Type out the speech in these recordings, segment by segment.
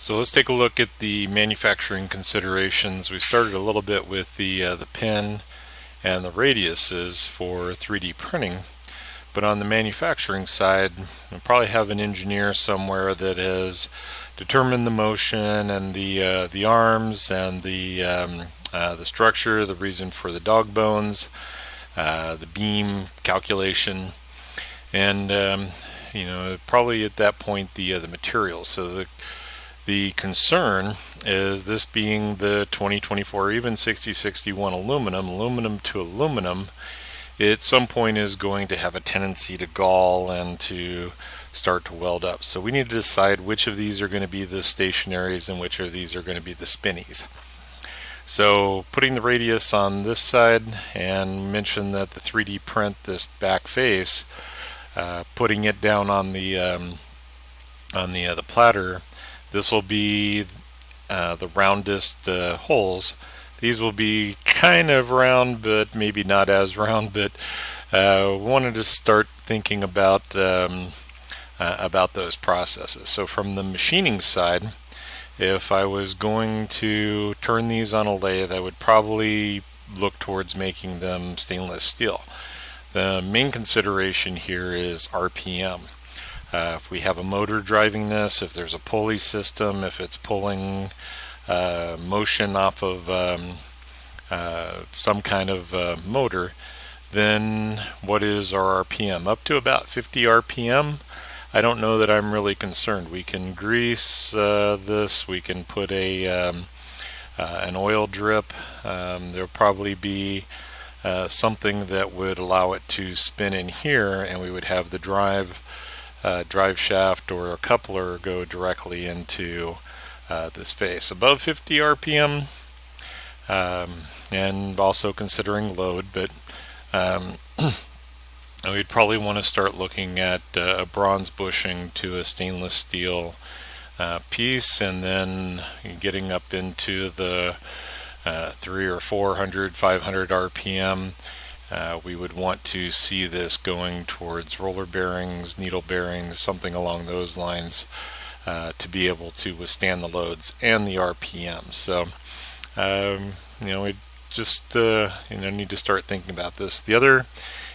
So let's take a look at the manufacturing considerations. We started a little bit with the pin and the radiuses for 3D printing, but on the manufacturing side, we probably have an engineer somewhere that has determined the motion and the arms and the structure, the reason for the dog bones, the beam calculation, and probably at that point the materials. So the concern is this being the 2024 even 6061 aluminum to aluminum, it at some point is going to have a tendency to gall and to start to weld up. So we need to decide which of these are going to be the stationaries and which of these are going to be the spinnies. So putting the radius on this side, and mention that the 3D print this back face, putting it down on the platter, this will be the roundest holes. These will be kind of round, but maybe not as round. But wanted to start thinking about those processes. So from the machining side, if I was going to turn these on a lathe, I would probably look towards making them stainless steel. The main consideration here is RPM. If we have a motor driving this, if there's a pulley system, if it's pulling motion off of some kind of motor, then what is our RPM? Up to about 50 RPM. I don't know that I'm really concerned. We can grease this, we can put an oil drip. There'll probably be something that would allow it to spin in here, and we would have the drive shaft or a coupler go directly into this face. Above 50 RPM, and also considering load, but we'd probably want to start looking at a bronze bushing to a stainless steel piece, and then getting up into the 300 or 400, 500 RPM. We would want to see this going towards roller bearings, needle bearings, something along those lines, to be able to withstand the loads and the RPM. So, we just need to start thinking about this. The other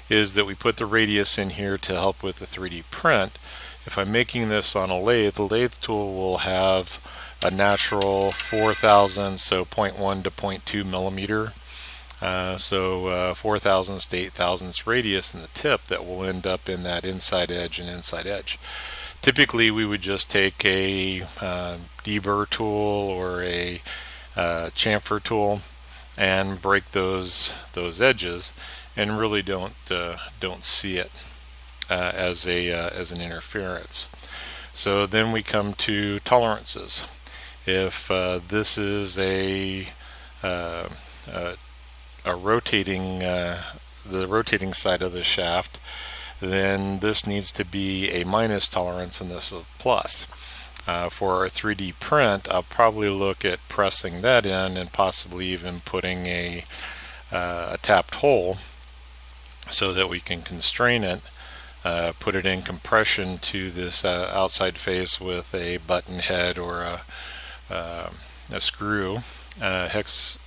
is that we put the radius in here to help with the 3D print. If I'm making this on a lathe, the lathe tool will have a natural 4,000, so 0.1 to 0.2 millimeter. So 4,000ths to 8,000ths radius in the tip that will end up in that inside edge and inside edge. Typically we would just take a deburr tool or a chamfer tool and break those edges, and really don't see it as an interference. So then we come to tolerances. If this is a rotating the rotating side of the shaft, then this needs to be a minus tolerance and this a plus. For our 3D print, I'll probably look at pressing that in and possibly even putting a tapped hole so that we can constrain it, put it in compression to this outside face with a button head or a screw hex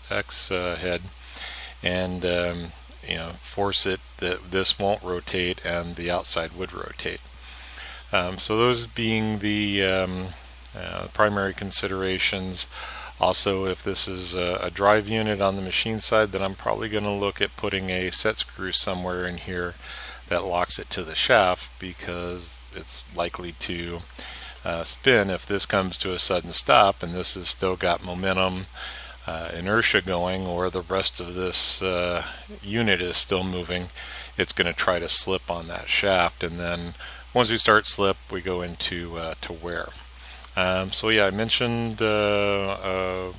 head, and force it that this won't rotate and the outside would rotate. So those being the primary considerations. Also, if this is a drive unit on the machine side, then I'm probably going to look at putting a set screw somewhere in here that locks it to the shaft, because it's likely to spin if this comes to a sudden stop and this has still got momentum, inertia going, or the rest of this unit is still moving. It's going to try to slip on that shaft, and then once we start slip, we go into to wear. So yeah, I mentioned the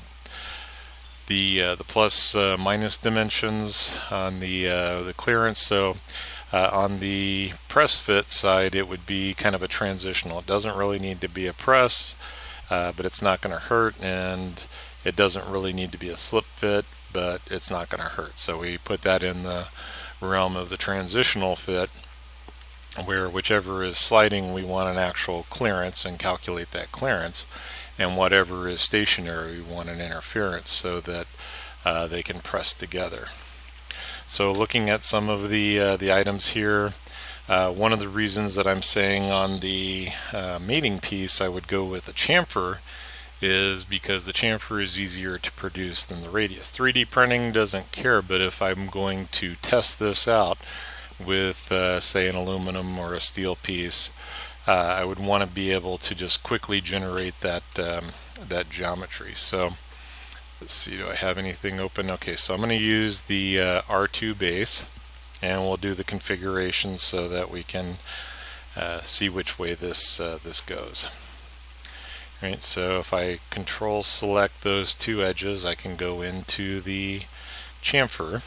plus minus dimensions on the clearance. So on the press fit side, it would be kind of a transitional. It doesn't really need to be a press, but it's not going to hurt, and it doesn't really need to be a slip fit, but it's not going to hurt. So we put that in the realm of the transitional fit, where whichever is sliding, we want an actual clearance and calculate that clearance, and whatever is stationary, we want an interference so that they can press together. So looking at some of the items here, one of the reasons that I'm saying on the mating piece I would go with a chamfer is because the chamfer is easier to produce than the radius. 3D printing doesn't care, but if I'm going to test this out with say an aluminum or a steel piece, I would want to be able to just quickly generate that that geometry. So let's see, do I have anything open? Okay, so I'm going to use the R2 base, and we'll do the configuration so that we can see which way this this goes. Right, so if I control select those two edges, I can go into the chamfer,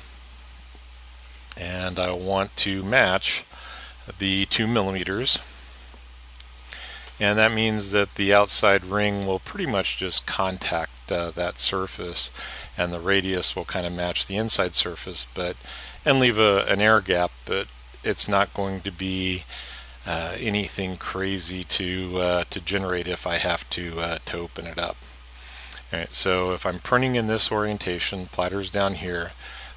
and I want to match the 2 millimeters, and that means that the outside ring will pretty much just contact that surface, and the radius will kind of match the inside surface, and leave an air gap, but it's not going to be anything crazy to generate if I have to open it up. Alright, so if I'm printing in this orientation, platters down here,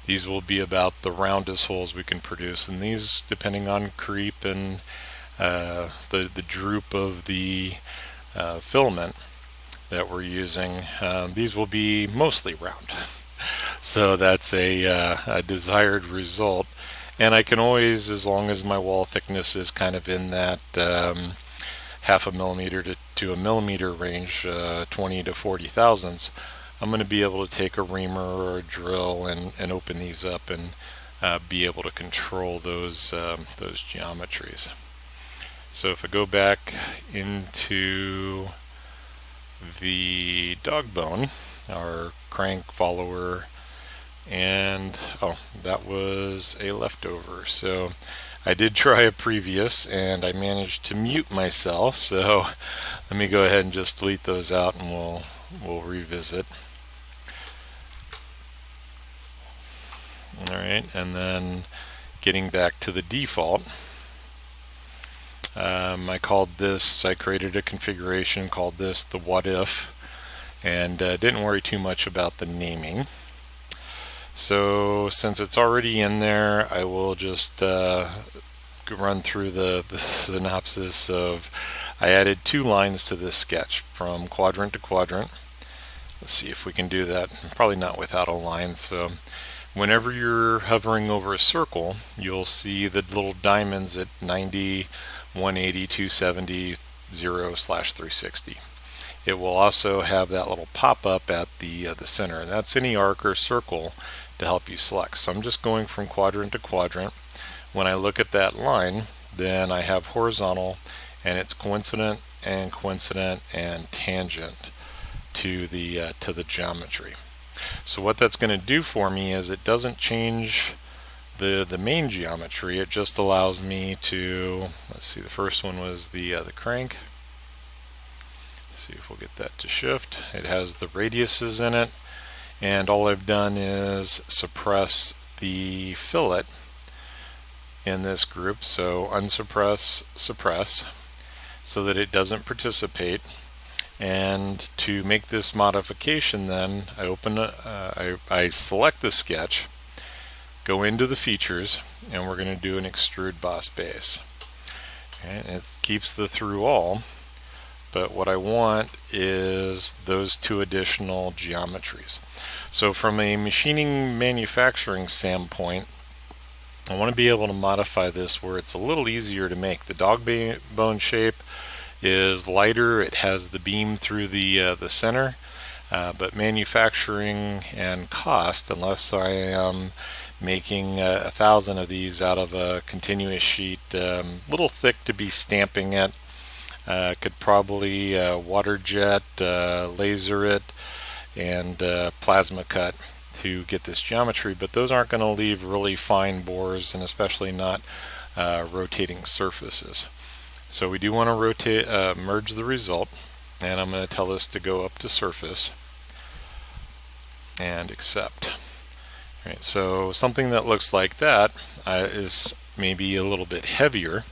these will be about the roundest holes we can produce, and these, depending on creep and the droop of the filament that we're using, these will be mostly round. So that's a desired result. And I can always, as long as my wall thickness is kind of in that half a millimeter to a millimeter range, 20 to 40 thousandths, I'm going to be able to take a reamer or a drill and open these up and be able to control those geometries. So if I go back into the dog bone, our crank follower, and oh, that was a leftover. So I did try a previous and I managed to mute myself, so let me go ahead and just delete those out and we'll revisit. Alright, and then getting back to the default, I created a configuration, called this the what if, and didn't worry too much about the naming. So since it's already in there, I will just run through the synopsis of, I added 2 lines to this sketch from quadrant to quadrant. Let's see if we can do that. Probably not without a line. So whenever you're hovering over a circle, you'll see the little diamonds at 90, 180, 270, 0/360. It will also have that little pop-up at the center, and that's any arc or circle to help you select. So I'm just going from quadrant to quadrant. When I look at that line, then I have horizontal, and it's coincident and tangent to the geometry. So what that's going to do for me is it doesn't change the main geometry. It just allows me to, let's see, the first one was the crank. Let's see if we'll get that to shift. It has the radiuses in it, and all I've done is suppress the fillet in this group. So unsuppress, suppress, so that it doesn't participate. And to make this modification, then I open I select the sketch, go into the features, and we're going to do an extrude boss base. Okay, and it keeps the through all, but what I want is those 2 additional geometries. So from a machining manufacturing standpoint, I want to be able to modify this where it's a little easier to make. The dog bone shape is lighter, it has the beam through the center, but manufacturing and cost, unless I am making 1,000 of these out of a continuous sheet, little thick to be stamping it. Could probably water jet, laser it, and plasma cut to get this geometry, but those aren't going to leave really fine bores, and especially not rotating surfaces. So we do want to rotate, merge the result, and I'm going to tell this to go up to surface and accept. All right, so something that looks like that is maybe a little bit heavier,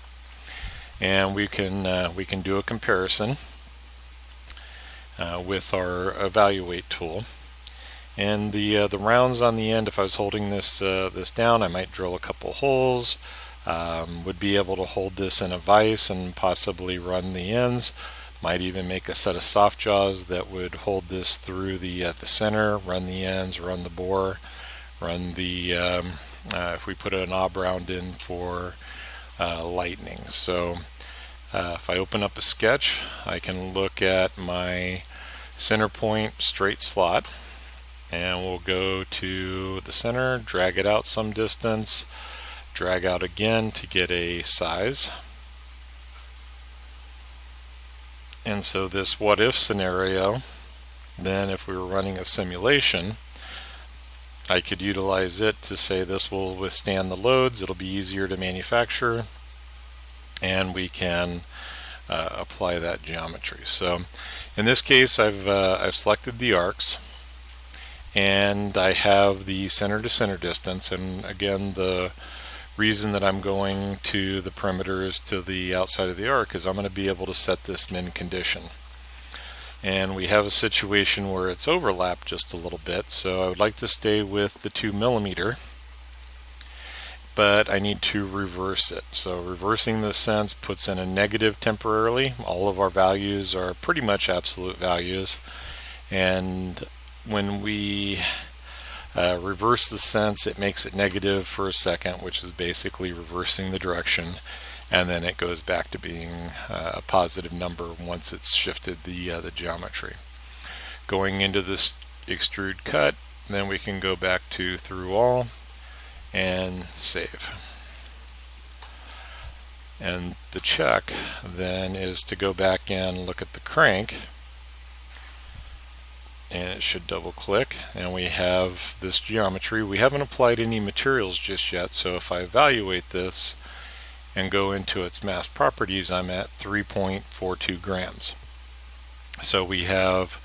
and we can do a comparison. with our evaluate tool. And the rounds on the end, if I was holding this down, I might drill a couple holes, would be able to hold this in a vise and possibly run the ends. Might even make a set of soft jaws that would hold this through the center, run the ends, run the bore, run the if we put a knob round in for lightning. So if I open up a sketch, I can look at my center point straight slot, and we'll go to the center, drag it out some distance, drag out again to get a size. And so this what if scenario, then if we were running a simulation, I could utilize it to say this will withstand the loads, it'll be easier to manufacture, and we can apply that geometry. So in this case, I've selected the arcs, and I have the center to center distance, and again, the reason that I'm going to the perimeters to the outside of the arc is I'm going to be able to set this min condition. And we have a situation where it's overlapped just a little bit, so I would like to stay with the 2 millimeter, but I need to reverse it. So reversing this sense puts in a negative temporarily. All of our values are pretty much absolute values, and when we reverse the sense, it makes it negative for a second, which is basically reversing the direction, and then it goes back to being a positive number once it's shifted the geometry. Going into this extrude cut, then we can go back to through all and save. And the check then is to go back and look at the crank, and it should double click, and we have this geometry. We haven't applied any materials just yet, so if I evaluate this and go into its mass properties, I'm at 3.42 grams. So we have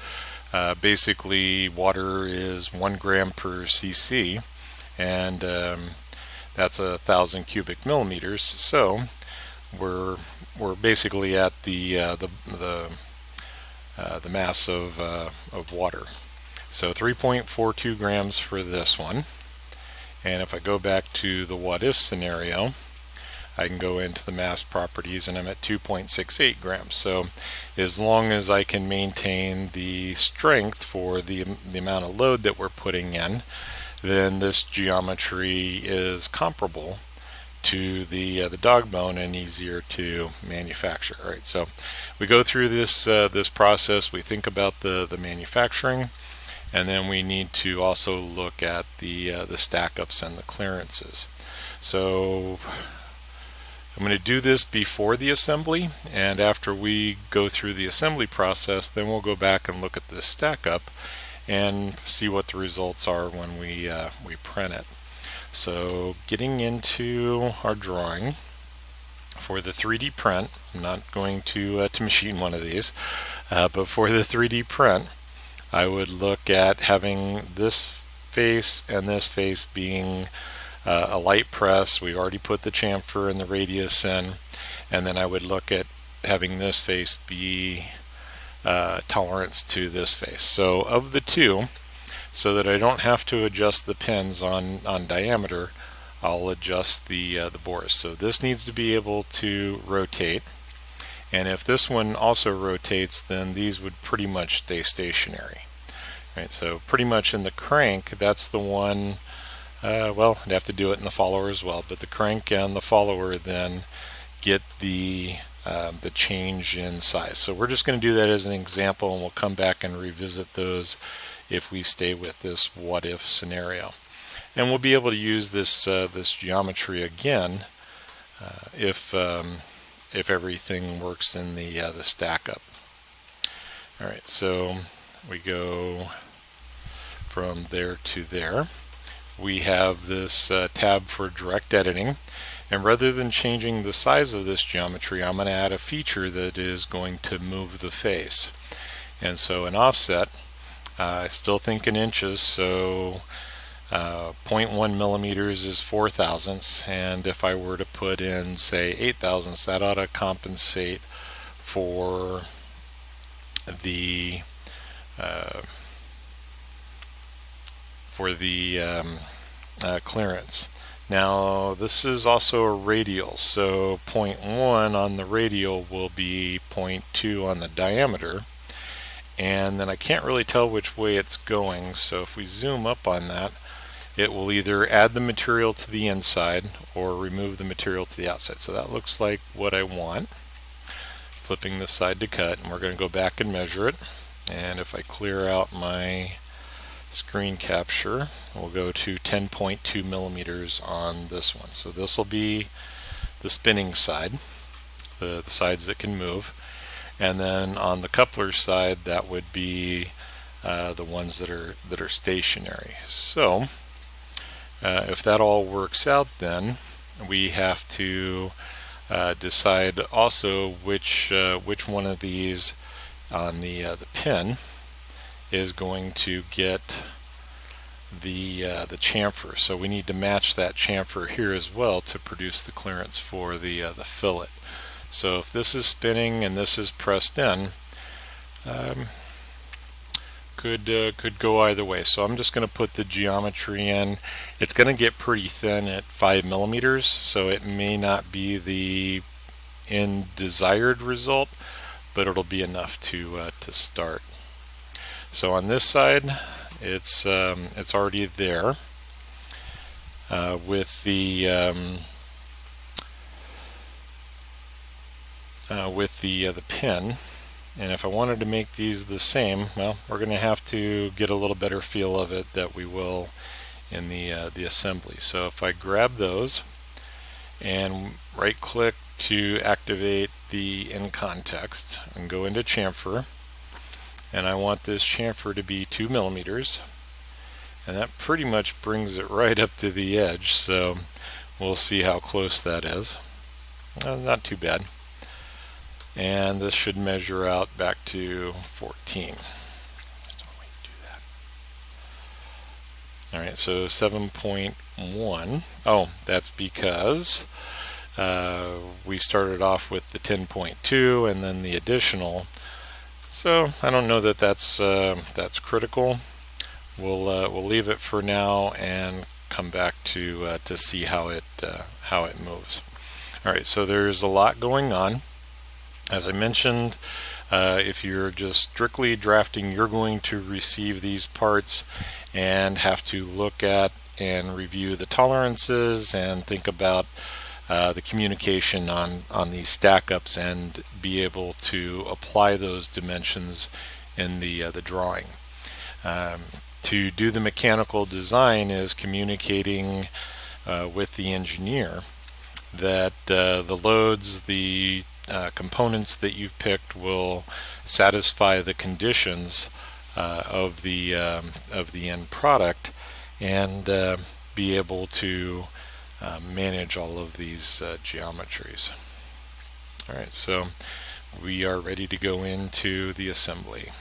basically water is 1 gram per cc, and that's 1,000 cubic millimeters. So we're basically at the mass of water. So 3.42 grams for this one. And if I go back to the what if scenario, I can go into the mass properties and I'm at 2.68 grams. So as long as I can maintain the strength for the amount of load that we're putting in, then this geometry is comparable to the dog bone and easier to manufacture. Right? So we go through this process, we think about the manufacturing, and then we need to also look at the stack ups and the clearances. So I'm going to do this before the assembly, and after we go through the assembly process, then we'll go back and look at this stack up and see what the results are when we print it. So getting into our drawing for the 3D print, I'm not going to machine one of these, but for the 3D print, I would look at having this face and this face being a light press. We already put the chamfer and the radius in, and then I would look at having this face be tolerance to this face. So of the two, so that I don't have to adjust the pins on diameter, I'll adjust the bores. So this needs to be able to rotate, and if this one also rotates, then these would pretty much stay stationary. Right, so pretty much in the crank, that's the one, well, I'd have to do it in the follower as well, but the crank and the follower then get the change in size. So we're just going to do that as an example, and we'll come back and revisit those if we stay with this what if scenario. And we'll be able to use this this geometry again if everything works in the stack up. All right, so we go from there to there. We have this tab for direct editing, and rather than changing the size of this geometry, I'm going to add a feature that is going to move the face. And so an offset, I still think in inches, so 0.1 millimeters is 4 thousandths, and if I were to put in, say, 8 thousandths, that ought to compensate for the clearance. Now this is also a radial, so 0.1 on the radial will be 0.2 on the diameter, and then I can't really tell which way it's going, so if we zoom up on that, it will either add the material to the inside or remove the material to the outside. So that looks like what I want. Flipping this side to cut, and we're going to go back and measure it. And if I clear out my screen capture, we'll go to 10.2 millimeters on this one. So this will be the spinning side, the sides that can move. And then on the coupler side, that would be the ones that are stationary. So if that all works out, then we have to decide also which one of these on the pin is going to get the chamfer. So we need to match that chamfer here as well to produce the clearance for the fillet. So if this is spinning and this is pressed in, could go either way. So I'm just going to put the geometry in. It's going to get pretty thin at 5 millimeters, so it may not be the desired result, but it'll be enough to start. So on this side, it's already there with the pin. And if I wanted to make these the same, well, we're going to have to get a little better feel of it that we will in the assembly. So if I grab those and right click to activate the in context and go into chamfer, and I want this chamfer to be 2 millimeters, and that pretty much brings it right up to the edge, so we'll see how close that is. Not too bad. And this should measure out back to 14. Alright, so 7.1. Oh, that's because we started off with the 10.2 and then the additional. So I don't know that that's critical. We'll leave it for now and come back to see how it moves. Alright, so there's a lot going on. As I mentioned, if you're just strictly drafting, you're going to receive these parts and have to look at and review the tolerances and think about the communication on these stack-ups and be able to apply those dimensions in the drawing. To do the mechanical design is communicating with the engineer that the loads, the components that you've picked will satisfy the conditions of the end product, and be able to manage all of these geometries. Alright, so we are ready to go into the assembly.